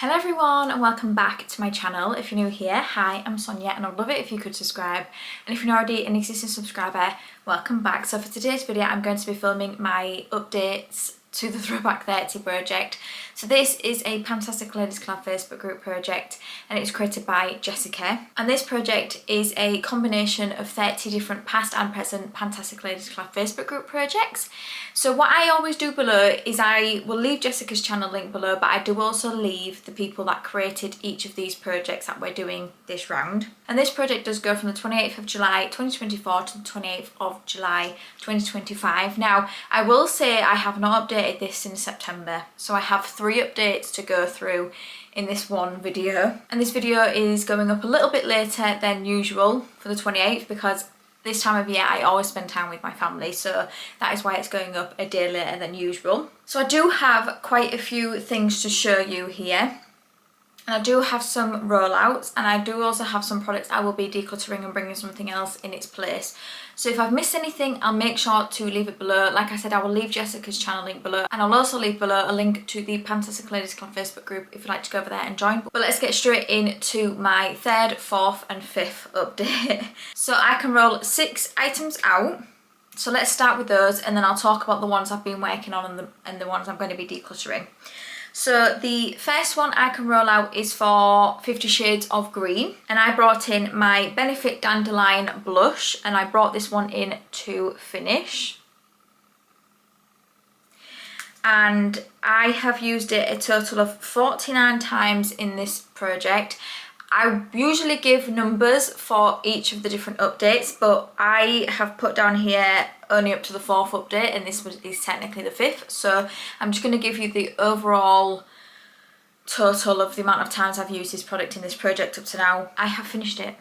Hello everyone and welcome back to my channel. If you're new here, hi, I'm Sonia and I'd love it if you could subscribe. And if you're already an existing subscriber, welcome back. So for today's video, I'm going to be filming my updates to the Throwback 30 project. So this is a PANtastic Ladies Collab Facebook group project and it's created by Jessica. And this project is a combination of 30 different past and present PANtastic Ladies Collab Facebook group projects. So what I always do below is I will leave Jessica's channel link below, but I do also leave the people that created each of these projects that we're doing this round. And this project does go from the 28th of July 2024 to the 28th of July 2025. Now, I will say I have not updated this since September, so I have 3 updates to go through in this one video. And this video is going up a little bit later than usual for the 28th because this time of year I always spend time with my family, so that is why it's going up a day later than usual. So I do have quite a few things to show you here. And I do have some rollouts and I do also have some products I will be decluttering and bringing something else in its place. So if I've missed anything, I'll make sure to leave it below. Like I said, I will leave Jessica's channel link below and I'll also leave below a link to the PANtastic Ladies Club Facebook group if you'd like to go over there and join. But let's get straight into my 3rd, 4th and 5th update. So I can roll 6 items out. So let's start with those and then I'll talk about the ones I've been working on and the ones I'm going to be decluttering. So the first one I can roll out is for 50 Shades of Green, and I brought in my Benefit Dandelion blush and I brought this one in to finish. And I have used it a total of 49 times in this project. I usually give numbers for each of the different updates, but I have put down here only up to the 4th update and this is technically the 5th. So I'm just going to give you the overall total of the amount of times I've used this product in this project up to now. I have finished it.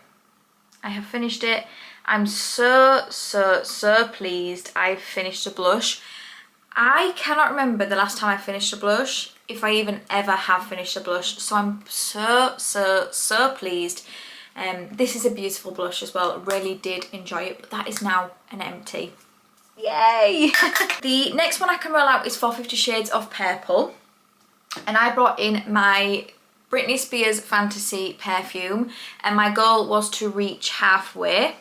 I have finished it. I'm so pleased I've finished a blush. I cannot remember the last time I finished a blush, if I even ever have finished a blush, so I'm so pleased. This is a beautiful blush as well, really did enjoy it, but that is now an empty. Yay! The next one I can roll out is for 50 Shades of Purple, and I brought in my Britney Spears Fantasy perfume and my goal was to reach halfway.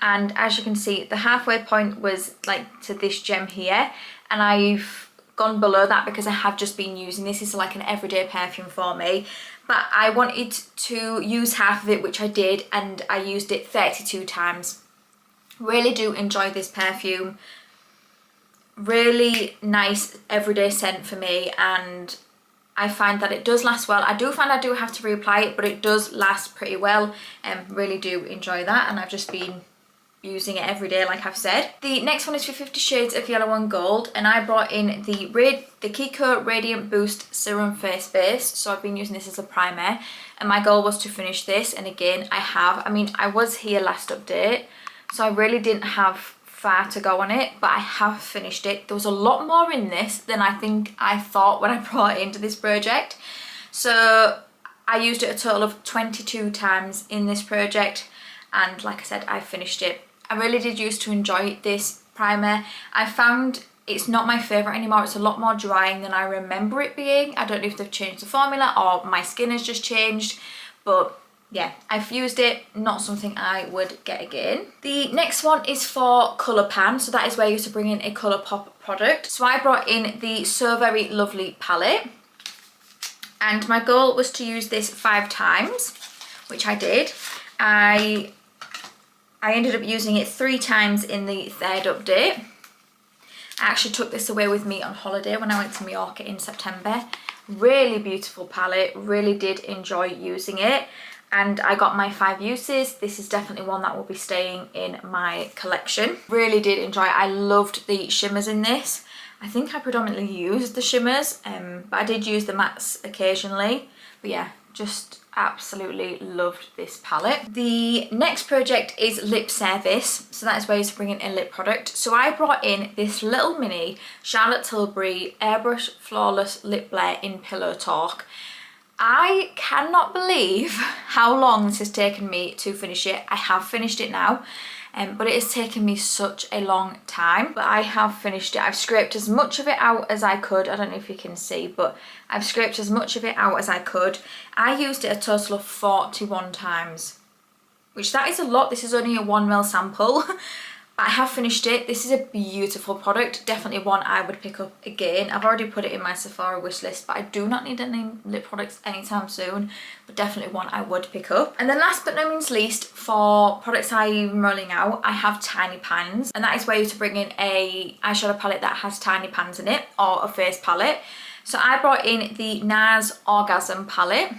And as you can see, the halfway point was like to this gem here, and I've gone below that because I have just been using this. This is like an everyday perfume for me, but I wanted to use half of it, which I did, and I used it 32 times. Really do enjoy this perfume. Really nice everyday scent for me, and I find that it does last well. I do find I do have to reapply it, but it does last pretty well, and really do enjoy that, and I've just been using it every day like I've said. The next one is for 50 Shades of Yellow and Gold, and I brought in the Kiko Radiant Boost Serum Face Base. So I've been using this as a primer and my goal was to finish this, and again I have. I mean, I was here last update, so I really didn't have far to go on it, but I have finished it. There was a lot more in this than I think I thought when I brought it into this project. So I used it a total of 22 times in this project, and like I said, I finished it. I really did used to enjoy this primer. I found it's not my favourite anymore. It's a lot more drying than I remember it being. I don't know if they've changed the formula or my skin has just changed, but yeah, I've used it, not something I would get again. The next one is for Colour Pan, so that is where you used to bring in a Colour Pop product. So I brought in the So Very Lovely palette, and my goal was to use this 5 times, which I did. I ended up using it 3 times in the 3rd update. I actually took this away with me on holiday when I went to Mallorca in September. Really beautiful palette, really did enjoy using it. And I got my 5 uses. This is definitely one that will be staying in my collection. Really did enjoy it. I loved the shimmers in this. I think I predominantly used the shimmers, but I did use the mattes occasionally. But yeah, just absolutely loved this palette. The next project is Lip Service, so that is where you bring in a lip product. So I brought in this little mini Charlotte Tilbury Airbrush Flawless Lip Blur in Pillow Talk. I cannot believe how long this has taken me to finish it. I have finished it now. but it has taken me such a long time. But I have finished it. I've scraped as much of it out as I could. I don't know if you can see, but I've scraped as much of it out as I could. I used it a total of 41 times, which that is a lot. This is only a 1ml sample. I have finished it. This is a beautiful product, definitely one I would pick up again. I've already put it in my Sephora wish list, but I do not need any lip products anytime soon, but definitely one I would pick up. And then last but no means least, for products I'm rolling out, I have tiny pans, and that is where you to bring in a eyeshadow palette that has tiny pans in it, or a face palette. So I brought in the NARS Orgasm palette.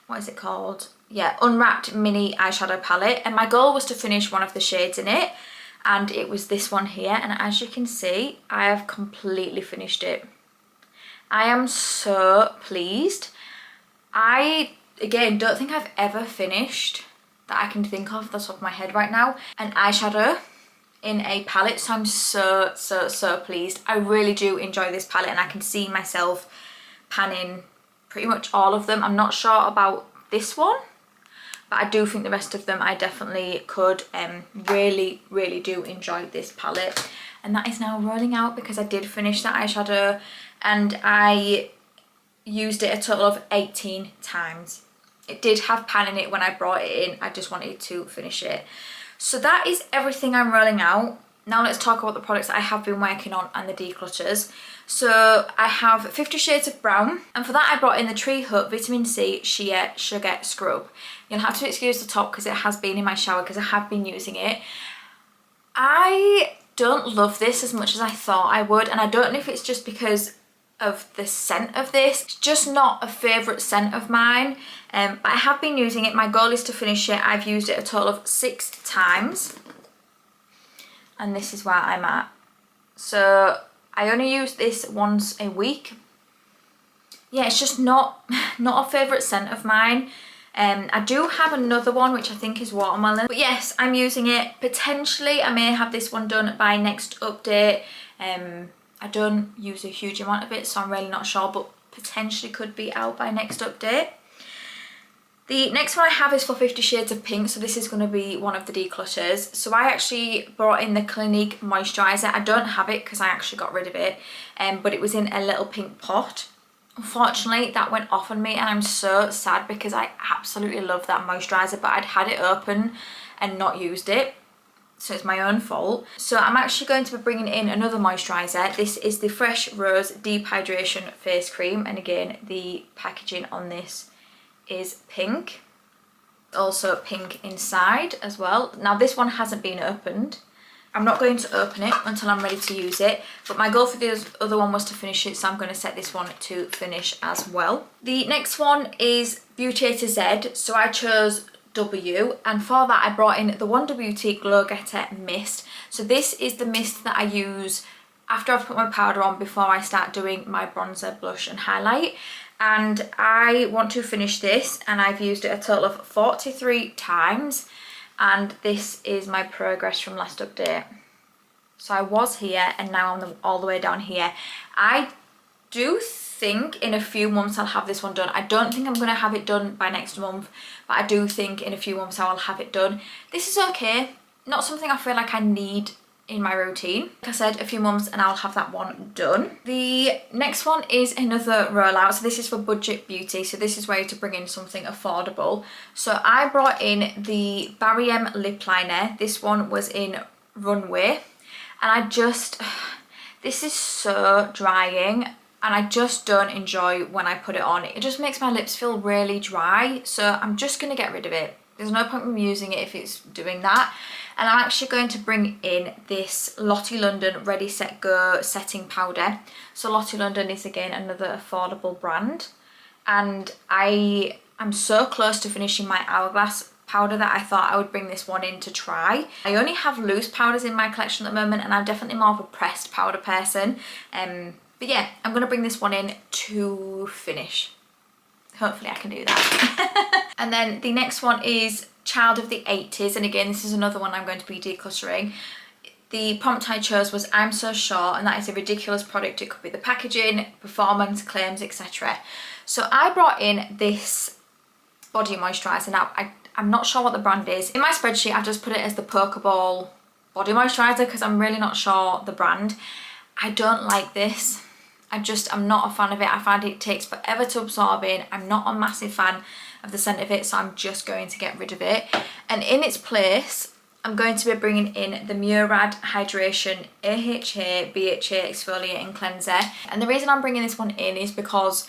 What is it called? Yeah, Unwrapped Mini Eyeshadow Palette, and my goal was to finish one of the shades in it, and it was this one here, and as you can see, I have completely finished it. I am so pleased. I, again, don't think I've ever finished, that I can think of the top of my head right now, an eyeshadow in a palette, so I'm so pleased. I really do enjoy this palette, and I can see myself panning pretty much all of them. I'm not sure about this one, but I do think the rest of them I definitely could. Really do enjoy this palette, and that is now rolling out because I did finish that eyeshadow and I used it a total of 18 times. It did have pan in it when I brought it in. I just wanted to finish it. So that is everything I'm rolling out. Now let's talk about the products that I have been working on and the declutters. So I have 50 Shades of Brown, and for that I brought in the Tree Hut Vitamin C Sheer Sugar Scrub. You'll have to excuse the top because it has been in my shower because I have been using it. I don't love this as much as I thought I would, and I don't know if it's just because of the scent of this. It's just not a favourite scent of mine, but I have been using it. My goal is to finish it. I've used it a total of 6 times, and this is where I'm at. So I only use this once a week. Yeah, it's just not a favourite scent of mine. I do have another one which I think is watermelon, but yes, I'm using it. Potentially I may have this one done by next update. I don't use a huge amount of it, so I'm really not sure, but potentially could be out by next update. The next one I have is for 50 Shades of Pink, so this is going to be one of the declutters. So I actually brought in the Clinique moisturiser. I don't have it because I actually got rid of it, but it was in a little pink pot. Unfortunately, that went off on me, and I'm so sad because I absolutely love that moisturiser, but I'd had it open and not used it, so it's my own fault. So I'm actually going to be bringing in another moisturiser. This is the Fresh Rose Deep Hydration Face Cream, and again, the packaging on this is pink, also pink inside as well. Now this one hasn't been opened. I'm not going to open it until I'm ready to use it, but my goal for the other one was to finish it, so I'm going to set this one to finish as well. The next one is Beauty A to Z, so I chose W, and for that I brought in the Wonder Beauty Glow Getter Mist. So this is the mist that I use after I've put my powder on before I start doing my bronzer, blush and highlight. And I want to finish this, and I've used it a total of 43 times, and this is my progress from last update. So I was here and now I'm all the way down here. I do think in a few months I'll have this one done. I don't think I'm going to have it done by next month, but I do think in a few months I will have it done. This is okay, not something I feel like I need in my routine. Like I said, a few months and I'll have that one done. The next one is another rollout. So this is for budget beauty. So this is where to bring in something affordable. So I brought in the Barry M lip liner. This one was in Runway, and this is so drying, and I just don't enjoy when I put it on. It just makes my lips feel really dry, so I'm just going to get rid of it. There's no point in using it if it's doing that. And I'm actually going to bring in this Lottie London Ready Set Go setting powder. So Lottie London is again another affordable brand, and I am so close to finishing my Hourglass powder that I thought I would bring this one in to try. I only have loose powders in my collection at the moment, and I'm definitely more of a pressed powder person. But yeah, I'm going to bring this one in to finish. Hopefully I can do that. And then the next one is Child of the 80s, and again this is another one I'm going to be decluttering. The prompt I chose was I'm So Sure, and that is a ridiculous product. It could be the packaging, performance, claims, etc. So I brought in this body moisturiser. Now I I'm not sure what the brand is. In my spreadsheet, I've just put it as the Pokeball Body Moisturiser because I'm really not sure the brand. I don't like this. I'm not a fan of it. I find it takes forever to absorb in. I'm not a massive fan of the scent of it, so I'm just going to get rid of it. And in its place, I'm going to be bringing in the Murad Hydration AHA BHA Exfoliating Cleanser. And the reason I'm bringing this one in is because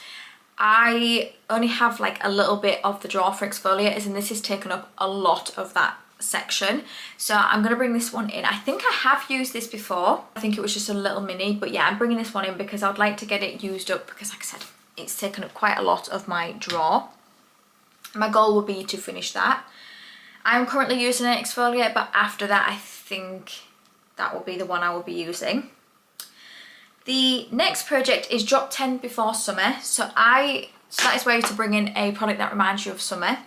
I only have like a little bit of the drawer for exfoliators, and this has taken up a lot of that section, so I'm going to bring this one in. I think I have used this before. I think it was just a little mini, but yeah, I'm bringing this one in because I'd like to get it used up because, like I said, it's taken up quite a lot of my drawer. My goal will be to finish that. I'm currently using an exfoliator, but after that I think that will be the one I will be using. The next project is drop 10 before summer, so that is where to bring in a product that reminds you of summer.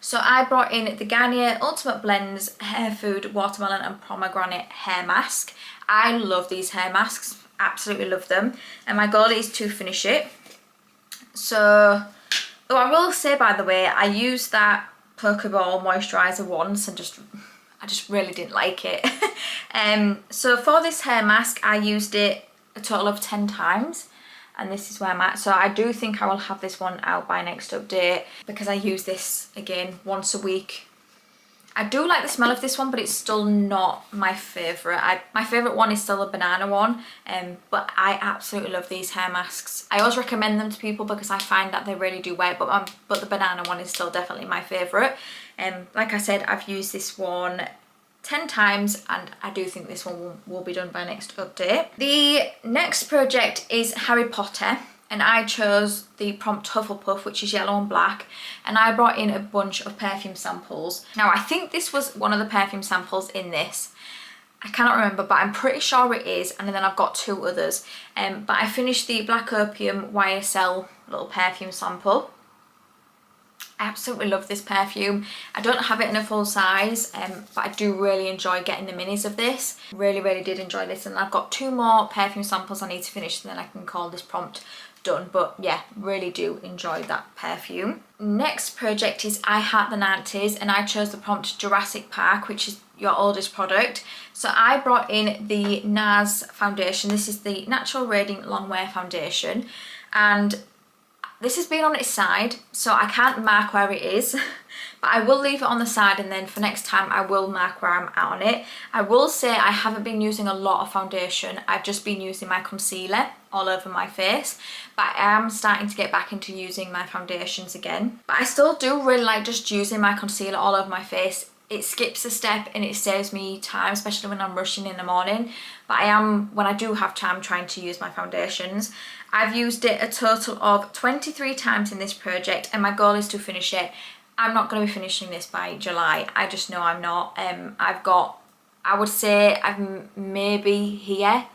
So I brought in the Garnier Ultimate Blends Hair Food Watermelon and Pomegranate Hair Mask. I love these hair masks, absolutely love them. And my goal is to finish it. So, oh, I will say, by the way, I used that Pokeball moisturiser once and I just really didn't like it. So for this hair mask, I used it a total of 10 times. And this is where I'm at. So I do think I will have this one out by next update because I use this again once a week. I do like the smell of this one, but it's still not my favourite. My favourite one is still the banana one, but I absolutely love these hair masks. I always recommend them to people because I find that they really do work, but the banana one is still definitely my favourite. Like I said, I've used this one 10 times and I do think this one will be done by next update. The next project is Harry Potter, and I chose the Prompt Hufflepuff, which is yellow and black, and I brought in a bunch of perfume samples. Now I think this was one of the perfume samples in this. I cannot remember, but I'm pretty sure it is, and then I've got 2 others. But I finished the Black Opium YSL little perfume sample. I absolutely love this perfume. I don't have it in a full size, but I do really enjoy getting the minis of this. Really did enjoy this, and I've got 2 more perfume samples I need to finish, and then I can call this prompt done. But yeah, really do enjoy that perfume. Next project is I Heart the 90s, and I chose the prompt Jurassic Park, which is your oldest product. So I brought in the NARS foundation. This is the Natural Radiant Longwear Foundation, and this has been on its side, so I can't mark where it is, but I will leave it on the side, and then for next time I will mark where I'm at on it. I will say I haven't been using a lot of foundation. I've just been using my concealer all over my face, but I am starting to get back into using my foundations again. But I still do really like just using my concealer all over my face. It skips a step and it saves me time, especially when I'm rushing in the morning. But when I do have time, trying to use my foundations. I've used it a total of 23 times in this project, and my goal is to finish it. I'm not going to be finishing this by July. I just know I'm not. I would say maybe here.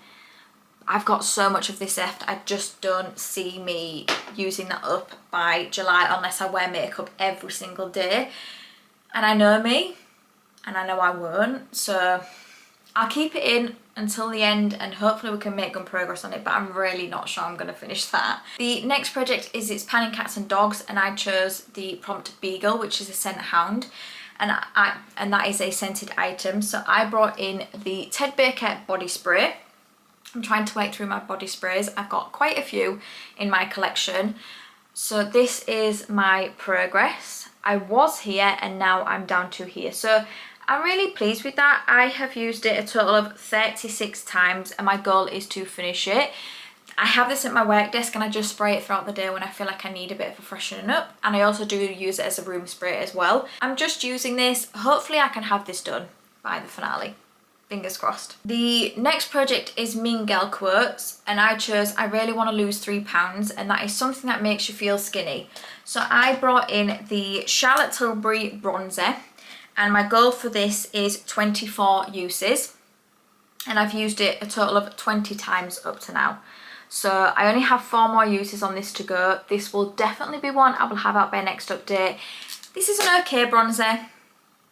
I've got so much of this left. I just don't see me using that up by July unless I wear makeup every single day. And I know me, and I know I won't. So I'll keep it in until the end, and hopefully we can make good progress on it, but I'm really not sure I'm going to finish that. The next project is It's Panning Cats and Dogs, and I chose the prompt Beagle, which is a scent hound, and that is a scented item. So I brought in the Ted Baker body spray. I'm trying to work through my body sprays. I've got quite a few in my collection. So this is my progress. I was here and now I'm down to here. So I'm really pleased with that. I have used it a total of 36 times, and my goal is to finish it. I have this at my work desk and I just spray it throughout the day when I feel like I need a bit of a freshening up, and I also do use it as a room spray as well. I'm just using this. Hopefully I can have this done by the finale. Fingers crossed. The next project is Mean Girl Quotes, and I chose I really want to lose 3 pounds, and that is something that makes you feel skinny. So I brought in the Charlotte Tilbury bronzer, and my goal for this is 24 uses, and I've used it a total of 20 times up to now. So I only have 4 more uses on this to go. This will definitely be one I will have out by next update. This is an okay bronzer.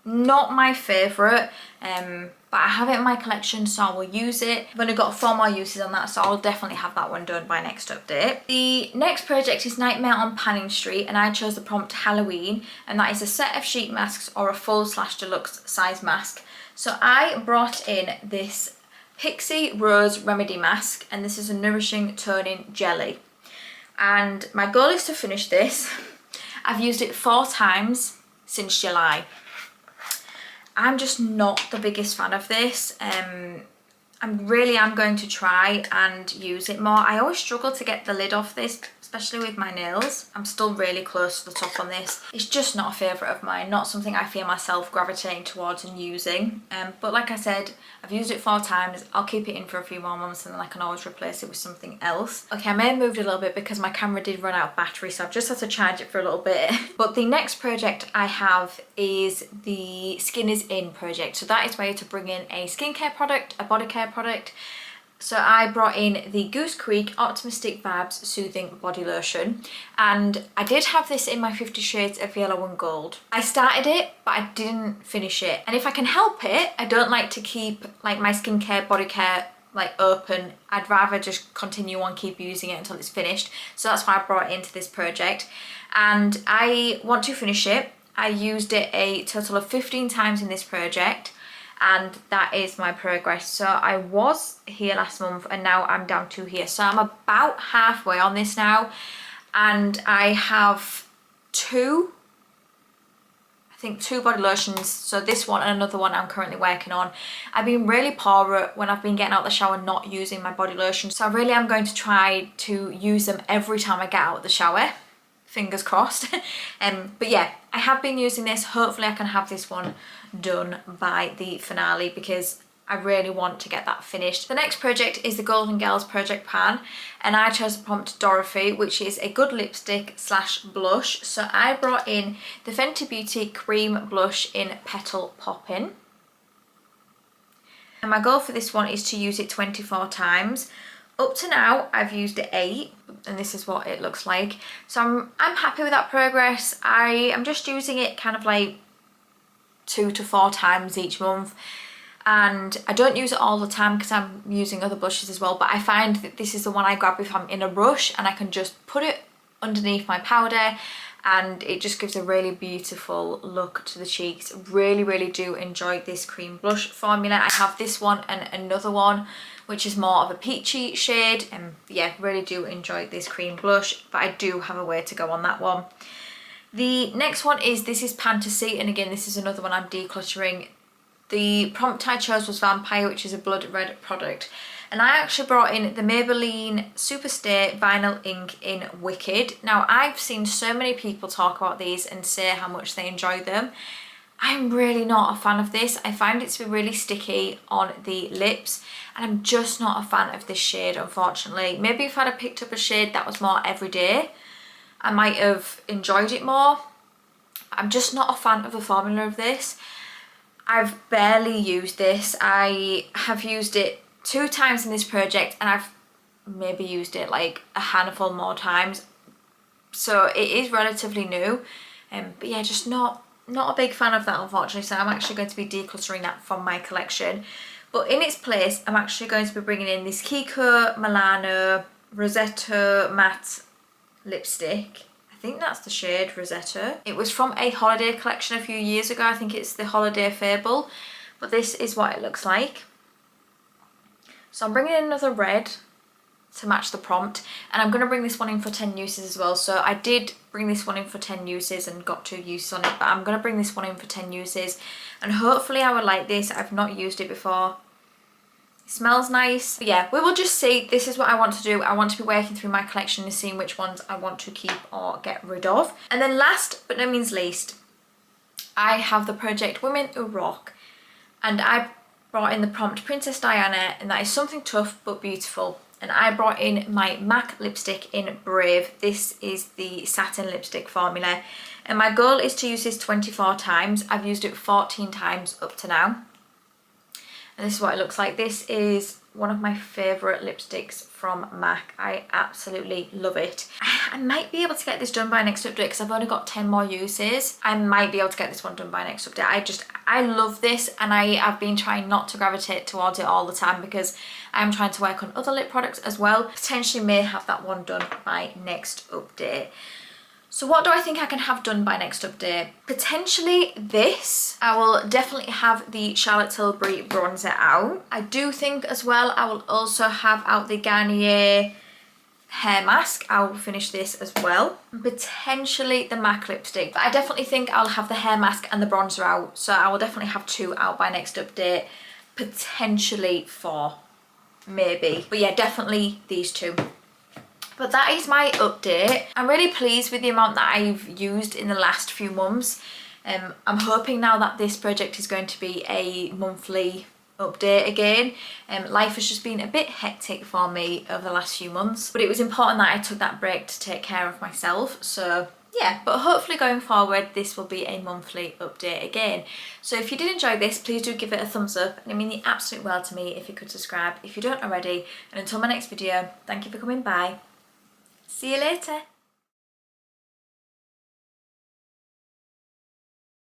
Not my favourite, but I have it in my collection, so I will use it. I've only got 4 more uses on that, so I'll definitely have that one done by next update. The next project is Nightmare on Panning Street, and I chose the prompt Halloween, and that is a set of sheet masks or a full/deluxe size mask. So I brought in this Pixie Rose Remedy mask, and this is a nourishing toning jelly. And my goal is to finish this. I've used it 4 times since July. I'm just not the biggest fan of this. I really am going to try and use it more. I always struggle to get the lid off this, especially with my nails. I'm still really close to the top on this. It's just not a favourite of mine, not something I feel myself gravitating towards and using. But like I said, I've used it 4 times. I'll keep it in for a few more months and then I can always replace it with something else. Okay, I may have moved a little bit because my camera did run out of battery, so I've just had to charge it for a little bit. But the next project I have is the Skin is In project. So that is where to bring in a skincare product, a body care product. So I brought in the Goose Creek Optimistic Vibes Soothing Body Lotion, and I did have this in my 50 Shades of Yellow and Gold. I started it, but I didn't finish it. And if I can help it, I don't like to keep like my skincare, body care like open. I'd rather just continue on, keep using it until it's finished. So that's why I brought it into this project. And I want to finish it. I used it a total of 15 times in this project. And that is my progress. So I was here last month and now I'm down to here. So I'm about halfway on this now, and I have 2 body lotions. So this one and another one I'm currently working on. I've been really poor when I've been getting out of the shower not using my body lotion. So I really am going to try to use them every time I get out of the shower. Fingers crossed. But yeah, I have been using this. Hopefully I can have this one done by the finale because I really want to get that finished. The next project is the Golden Girls Project Pan, and I chose the prompt Dorothy, which is a good lipstick / blush. So I brought in the Fenty Beauty Cream Blush in Petal Poppin'. And my goal for this one is to use it 24 times. Up to now, I've used it 8, and this is what it looks like. So I'm happy with that progress. I am just using it kind of like 2 to 4 times each month. And I don't use it all the time because I'm using other blushes as well. But I find that this is the one I grab if I'm in a rush, and I can just put it underneath my powder, and it just gives a really beautiful look to the cheeks. Really, really do enjoy this cream blush formula. I have this one and another one, which is more of a peachy shade, and yeah, really do enjoy this cream blush, but I do have a way to go on that one. The next one is, this is Pantasy, and again, this is another one I'm decluttering. The prompt I chose was Vampire, which is a blood red product, and I actually brought in the Maybelline Superstay Vinyl Ink in Wicked. Now, I've seen so many people talk about these and say how much they enjoy them. I'm really not a fan of this. I find it to be really sticky on the lips, and I'm just not a fan of this shade, unfortunately. Maybe if I'd have picked up a shade that was more everyday, I might have enjoyed it more. I'm just not a fan of the formula of this. I've barely used this. I have used it 2 times in this project, and I've maybe used it like a handful more times. So it is relatively new, but yeah, just not a big fan of that, unfortunately. So I'm actually going to be decluttering that from my collection. But in its place, I'm actually going to be bringing in this Kiko Milano Rossetto Matte Lipstick. I think that's the shade Rossetto. It was from a holiday collection a few years ago. I think it's the Holiday Fable. But this is what it looks like. So I'm bringing in another red to match the prompt, and I'm going to bring this one in for 10 uses as well. So I did bring this one in for 10 uses and got 2 uses on it, but I'm going to bring this one in for 10 uses, and hopefully I will like this. I've not used it before. It smells nice. But yeah, we will just see. This is what I want to do. I want to be working through my collection and seeing which ones I want to keep or get rid of. And then last but no means least, I have the project Women Who Rock, and I brought in the prompt Princess Diana, and that is something tough but beautiful. And I brought in my MAC lipstick in Brave. This is the satin lipstick formula, and my goal is to use this 24 times. I've used it 14 times up to now, and this is what it looks like. This is one of my favourite lipsticks from MAC. I absolutely love it. I might be able to get this done by next update because I've only got 10 more uses. I might be able to get this one done by next update. I love this, and I've been trying not to gravitate towards it all the time because I'm trying to work on other lip products as well. Potentially may have that one done by next update. So what do I think I can have done by next update? Potentially this. I will definitely have the Charlotte Tilbury bronzer out. I do think as well I will also have out the Garnier hair mask. I will finish this as well. Potentially the MAC lipstick. But I definitely think I'll have the hair mask and the bronzer out. So I will definitely have 2 out by next update. Potentially 4. Maybe. But yeah, definitely these 2. But that is my update. I'm really pleased with the amount that I've used in the last few months. I'm hoping now that this project is going to be a monthly update again. Life has just been a bit hectic for me over the last few months, but it was important that I took that break to take care of myself. So yeah, but hopefully going forward this will be a monthly update again. So if you did enjoy this, please do give it a thumbs up, and it means the absolute world to me if you could subscribe if you don't already. And until my next video, thank you for coming by. See you later.